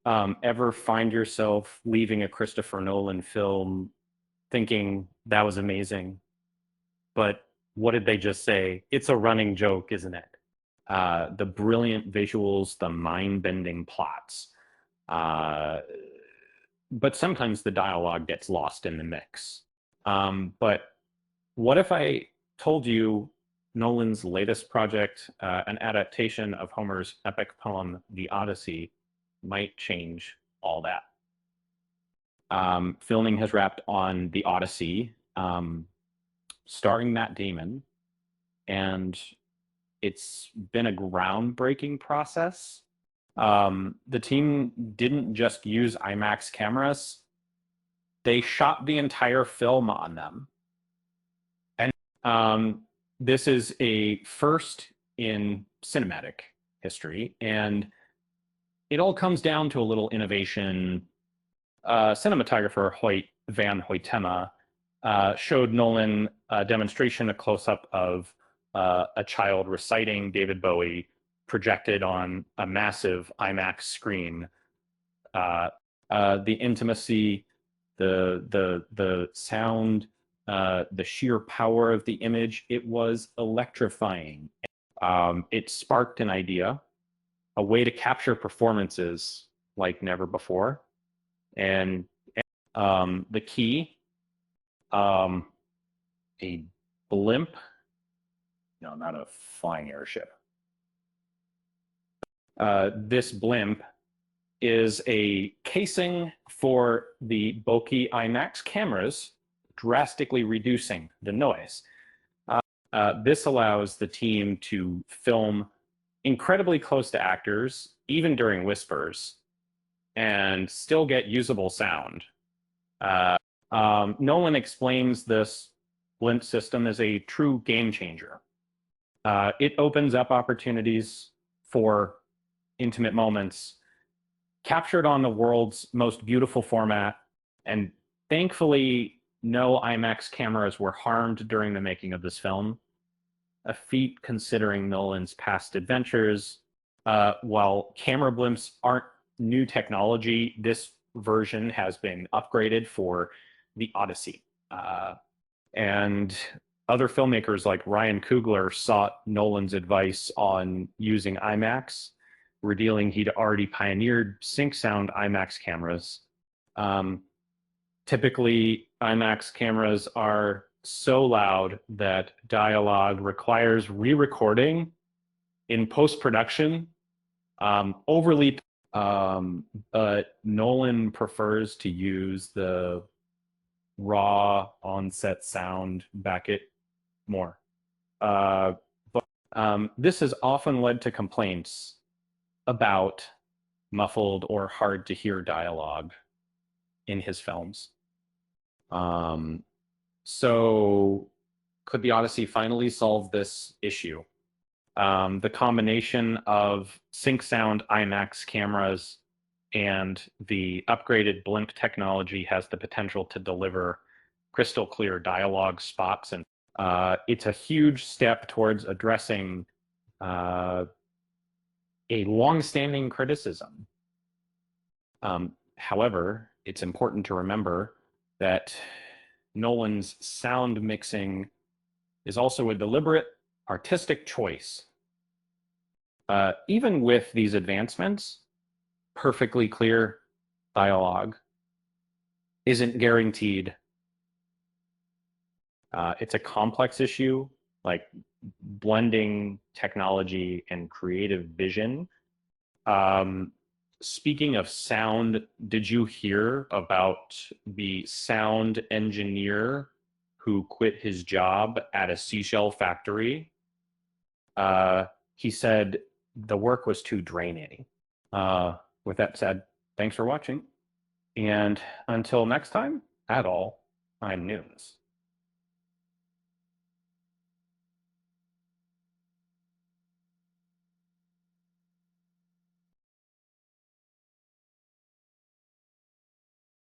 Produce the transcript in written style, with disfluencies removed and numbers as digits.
Ever find yourself leaving a Christopher Nolan film thinking that was amazing, but what did they just say? It's a running joke, isn't it? The brilliant visuals, the mind-bending plots. Uh, but sometimes the dialogue gets lost in the mix. But what if I told you Nolan's latest project, an adaptation of Homer's epic poem, The Odyssey, might change all that? Filming has wrapped on The Odyssey, starring Matt Damon, and it's been a groundbreaking process. The team didn't just use IMAX cameras, they shot the entire film on them. And this is a first in cinematic history, and it all comes down to a little innovation. Cinematographer Hoyt Van Hoytema showed Nolan a demonstration, a close-up of a child reciting David Bowie projected on a massive IMAX screen. The intimacy, the sound, the sheer power of the image, it was electrifying. It sparked an idea, a way to capture performances like never before. And the key, a blimp, no, not a flying airship. This blimp is a casing for the bulky IMAX cameras, drastically reducing the noise. This allows the team to film incredibly close to actors, even during whispers, and still get usable sound. Nolan explains this blimp system as a true game changer. It opens up opportunities for intimate moments captured on the world's most beautiful format, and thankfully no IMAX cameras were harmed during the making of this film, a feat considering Nolan's past adventures. While camera blimps aren't new technology, this version has been upgraded for the Odyssey. And other filmmakers like Ryan Coogler sought Nolan's advice on using IMAX, revealing he'd already pioneered sync sound IMAX cameras. Typically, IMAX cameras are so loud that dialogue requires re-recording in post-production, overly, but Nolan prefers to use the raw on-set sound back it more. This has often led to complaints about muffled or hard to hear dialogue in his films. So could the Odyssey finally solve this issue? The combination of sync sound IMAX cameras and the upgraded blimp technology has the potential to deliver crystal clear dialogue spots, and it's a huge step towards addressing a long-standing criticism. However, it's important to remember that Nolan's sound mixing is also a deliberate artistic choice. Even with these advancements, perfectly clear dialogue isn't guaranteed. It's a complex issue, like blending technology and creative vision. Speaking of sound, did you hear about the sound engineer who quit his job at a seashell factory? He said the work was too draining. With that said, thanks for watching. And until next time, I'm Nunes.